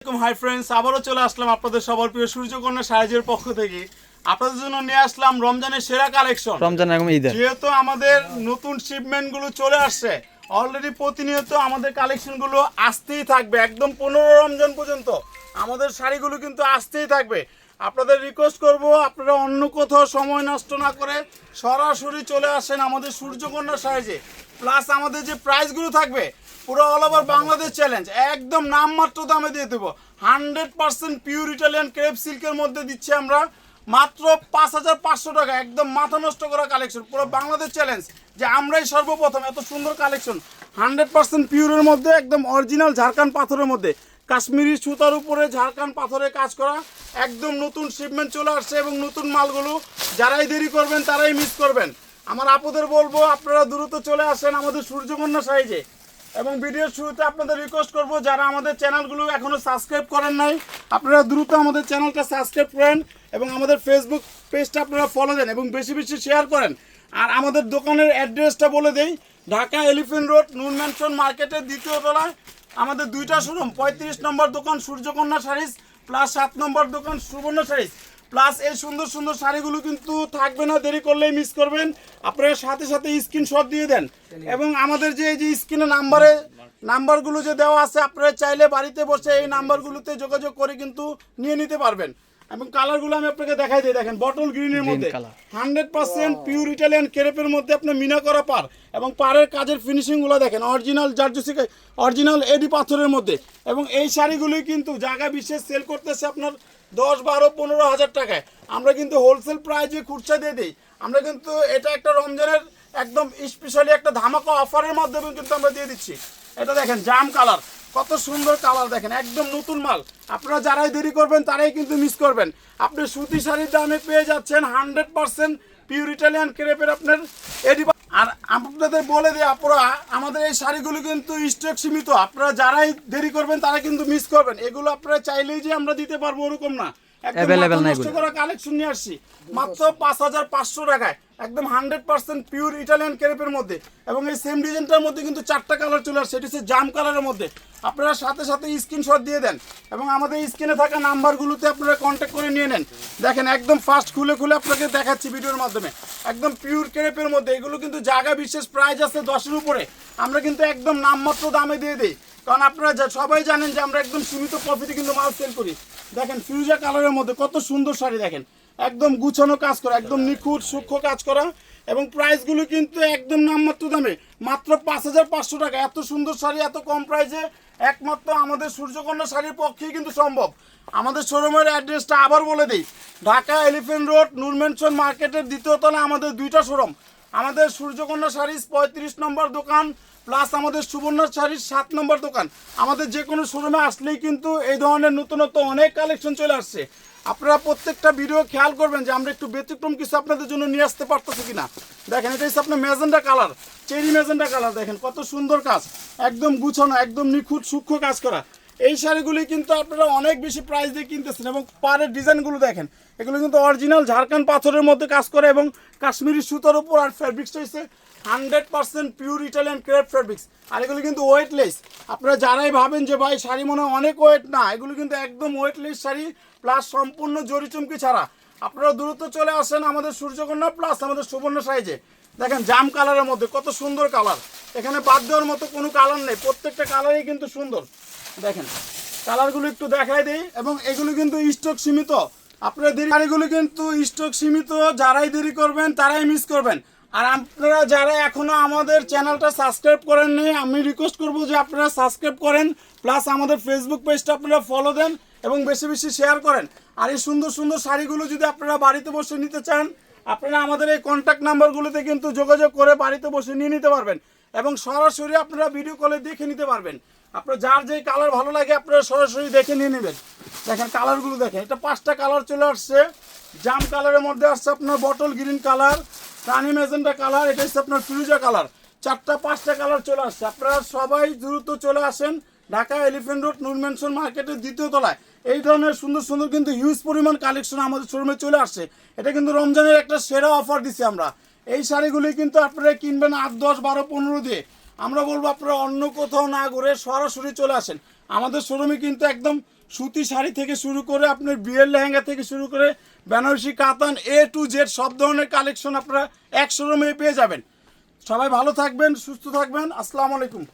Hi friends, আবারও চলে আসলাম আপনাদের সবার প্রিয় সূর্যকন্যা শাড়িজের পক্ষ থেকে। আপনাদের জন্য নিয়ে আসলাম রমজানের সেরা কালেকশন। রমজান এবং ঈদের যেহেতু আমাদের নতুন শিপমেন্টগুলো চলে আসছে, অলরেডি প্রতিনিয়ত আমাদের কালেকশনগুলো আসতেই থাকবে। একদম 15 রমজান পর্যন্ত আমাদের শাড়িগুলো কিন্তু আসতেই থাকবে। আপনাদের রিকোয়েস্ট করব, আপনারা অন্য কোথাও সময় নষ্ট না করে সরাসরি চলে আসেন আমাদের সূর্যকন্যা শাড়িজে। প্লাস আমাদের যে প্রাইসগুলো থাকবে পুরো অল ওভার বাংলাদেশ চ্যালেঞ্জ, একদম নামমাত্র দামে দিয়ে দেবো। 100% পিওর ইটালিয়ান ক্রেপ সিল্কের মধ্যে দিচ্ছি আমরা মাত্র 5,500 টাকা। একদম মাথা নষ্ট করা কালেকশন, পুরো বাংলাদেশ চ্যালেঞ্জ যে আমরাই সর্বপ্রথম এত সুন্দর কালেকশন 100% পিওরের মধ্যে, একদম অরিজিনাল ঝাড়খান্ড পাথরের মধ্যে, কাশ্মীরি সুতার উপরে ঝাড়খান্ড পাথরে কাজ করা। একদম নতুন শিপমেন্ট চলে আসছে এবং নতুন মালগুলো যারাই দেরি করবেন তারাই মিস করবেন। আমার আপুদের বলবো আপনারা দ্রুত চলে আসেন আমাদের সূর্যকন্যা সাইজে। এবং ভিডিওর শুরুতে আপনাদের রিকোয়েস্ট করব, যারা আমাদের চ্যানেলগুলো এখনও সাবস্ক্রাইব করেন নাই আপনারা দ্রুত আমাদের চ্যানেলটা সাবস্ক্রাইব করেন এবং আমাদের ফেসবুক পেজটা আপনারা ফলো দেন এবং বেশি বেশি শেয়ার করেন। আর আমাদের দোকানের অ্যাড্রেসটা বলে দেই, ঢাকা এলিফ্যান্ট রোড নুন ম্যানশন মার্কেটের দ্বিতীয় তলায় আমাদের দুইটা শোরুম। 35 নম্বর দোকান সূর্যকন্যা শাড়িজ, প্লাস 7 নম্বর দোকান সুবর্ণ শাড়িজ। প্লাস এই সুন্দর সুন্দর শাড়িগুলো কিন্তু থাকবে না, দেরি করলেই মিস করবেন। আপনারা সাথে সাথে স্ক্রিনশট দিয়ে দেন এবং আমাদের যে এই যে স্ক্রিনে নাম্বারগুলো যে দেওয়া আছে, আপনারা চাইলে বাড়িতে বসে এই নাম্বারগুলোতে যোগাযোগ করে কিন্তু নিয়ে নিতে পারবেন। এবং কালারগুলো আমি আপনাকে দেখাই দিই। দেখেন বটল গ্রিনের মধ্যে 100% পিওর ইটালিয়ান ক্রেপের মধ্যে আপনার মিনা করা পার এবং পাড়ের কাজের ফিনিশিংগুলো দেখেন অরিজিনাল জারজুসি অরিজিনাল এডি পাথরের মধ্যে। এবং এই শাড়িগুলোই কিন্তু জায়গা বিশেষ সেল করতেছে আপনার 10, 12, 15 হাজার টাকায়। আমরা কিন্তু হোলসেল প্রাইজে খুচরা দিয়ে দিই। আমরা কিন্তু এটা একটা রমজানের একদম স্পেশালি একটা ধামাকা অফারের মাধ্যমে কিন্তু আমরা দিয়ে দিচ্ছি। এটা দেখেন জাম কালার, কত সুন্দর কালার দেখেন, একদম নতুন মাল। আপনারা যারাই দেরি করবেন তারাই কিন্তু মিস করবেন। আপনি সুতি শাড়ির দামে পেয়ে যাচ্ছেন 100% পিওর ইটালিয়ান ক্রেপের আপনার এডি। আর আপনাদের বলে দিই আপনারা, আমাদের এই শাড়িগুলো কিন্তু স্টক সীমিত। আপনারা যারাই দেরি করবেন তারা কিন্তু মিস করবেন। এগুলো আপনারা চাইলেই যে আমরা দিতে পারবো ওরকম না, অ্যাভেলেবেল নাই। কালেকশন নিয়ে আসছি মাত্র 5,500 টাকায়, একদম 100% পিওর ইটালিয়ান ক্রেপের মধ্যে। এবং এই সেম ডিজাইনটার মধ্যে কিন্তু 4টা কালার চলে আসছে। এটি হচ্ছে জাম কালারের মধ্যে। আপনারা সাথে সাথে স্ক্রিনশট দিয়ে দেন এবং আমাদের স্ক্রিনে থাকা নাম্বারগুলোতে আপনারা কন্ট্যাক্ট করে নিয়ে নেন। দেখেন একদম ফার্স্ট খুলে আপনাকে দেখাচ্ছি ভিডিওর মাধ্যমে, একদম পিওর ক্রেপের মধ্যে। এগুলো কিন্তু জায়গা বিশেষ প্রাইস আছে 10-এর উপরে। আমরা কিন্তু একদম নামমাত্র দামে দিয়ে দিই, কারণ আপনারা সবাই জানেন যে আমরা একদম সীমিত প্রফিটে কিন্তু মাল সেল করি। দেখেন ফিউজা কালারের মধ্যে কত সুন্দর শাড়ি, দেখেন একদম গুছানো কাজ করা, একদম নিখুঁত সূক্ষ্ম কাজ করা। এবং প্রাইসগুলো কিন্তু একদম নামমাত্র দামে, মাত্র 5,500 টাকা। এত সুন্দর শাড়ি এত কম প্রাইসে একমাত্র আমাদের সূর্যকন্যা শাড়ির পক্ষেই কিন্তু সম্ভব। আমাদের শোরুমের অ্যাড্রেসটা আবার বলে দিই, ঢাকা এলিফ্যান্ট রোড নুন ম্যানশন মার্কেটের দ্বিতীয় তলায় আমাদের দুইটা শোরুম। আমাদের সূর্যকন্যা শাড়িজ 35 নম্বর দোকান, প্লাস আমাদের সুবর্ণ শাড়ির 7 নম্বর দোকান। আমাদের যে কোনো শোরুমে আসলেই কিন্তু এই ধরনের নতুনত্ব অনেক কালেকশন চলে আসছে। আপনারা প্রত্যেকটা ভিডিও খেয়াল করবেন যে আমরা একটু ব্যতিক্রম কিছু আপনাদের জন্য নিয়ে আসতে পারতেছি কিনা। দেখেন এটা হচ্ছে আপনার magenta colour, cherry magenta colour. দেখেন কত সুন্দর কাজ, একদম গুছানো, একদম নিখুঁত সূক্ষ্ম কাজ করা। এই শাড়িগুলি কিন্তু আপনারা অনেক বেশি প্রাইস দিয়ে কিনতেছেন। এবং পাড়ের ডিজাইনগুলো দেখেন, এগুলো কিন্তু অরিজিনাল ঝাড়খান্ড পাথরের মধ্যে কাজ করে এবং কাশ্মীরি সুতার উপর। আর ফ্যাব্রিক্সটা হচ্ছে 100% পিওর ইটালিয়ান ক্রেপ ফ্যাব্রিক্স। আর এগুলো কিন্তু ওয়েটলেস। আপনারা যারাই ভাবেন যে ভাই শাড়ি মনে হয় অনেক ওয়েট, না, এগুলো কিন্তু একদম ওয়েটলেস শাড়ি, প্লাস সম্পূর্ণ জরি চুমকি ছাড়া। আপনারা দ্রুত চলে আসেন আমাদের সূর্যকন্যা প্লাস আমাদের সুবর্ণ সাইজে। দেখেন জাম কালারের মধ্যে কত সুন্দর কালার, এখানে বাদ দেওয়ার মতো কোনো কালার নেই, প্রত্যেকটা কালারই কিন্তু সুন্দর। দেখেন কালারগুলো একটু দেখাই দিই। এবং এগুলো কিন্তু স্টক সীমিত, আপনারা দেরি, শাড়িগুলো কিন্তু স্টক সীমিত, যারাই দেরি করবেন তারাই মিস করবেন। আর আপনারা যারা এখনও আমাদের চ্যানেলটা সাবস্ক্রাইব করেননি, আমি রিকোয়েস্ট করবো যে আপনারা সাবস্ক্রাইব করেন, প্লাস আমাদের ফেসবুক পেজটা আপনারা ফলো দেন এবং বেশি বেশি শেয়ার করেন। আর এই সুন্দর সুন্দর শাড়িগুলো যদি আপনারা বাড়িতে বসে নিতে চান, আপনারা আমাদের এই কন্ট্যাক্ট নাম্বারগুলোতে কিন্তু যোগাযোগ করে বাড়িতে বসে নিয়ে নিতে পারবেন এবং সরাসরি আপনারা ভিডিও কলে দেখে নিতে পারবেন। আপনার যার যেই কালার ভালো লাগে আপনারা সরাসরি দেখে নিয়ে নেবেন। দেখেন কালারগুলো দেখেন, এটা 5টা কালার চলে আসছে। জাম কালারের মধ্যে আসছে আপনার বটল গ্রিন কালার, রানি ম্যাজেন্টা কালার, এটা হচ্ছে আপনার ফিরোজা কালার। 5টা কালার চলে আসছে। আপনারা সবাই দ্রুত চলে আসেন ঢাকা এলিফ্যান্ট রোড নুন ম্যানশন মার্কেটের দ্বিতীয় তলায়। এই ধরনের সুন্দর সুন্দর কিন্তু হিউজ পরিমাণ কালেকশন আমাদের শোরুমে চলে আসছে। এটা কিন্তু রমজানের একটা সেরা অফার দিচ্ছি আমরা। এই শাড়িগুলি কিন্তু আপনারা কিনবেন 8, 10, 12, 15 দিয়ে। আমরা বলবো আপনারা অন্য কোথাও না ঘুরে সরাসরি চলে আসেন আমাদের শোরুমে। কিন্তু একদম সুতি শাড়ি থেকে শুরু করে আপনার বিয়ের লেহেঙ্গা থেকে শুরু করে বেনারসি কাতান A to Z সব ধরনের কালেকশন আপনারা এক শোরুমে পেয়ে যাবেন। সবাই ভালো থাকবেন, সুস্থ থাকবেন। আসসালামু আলাইকুম।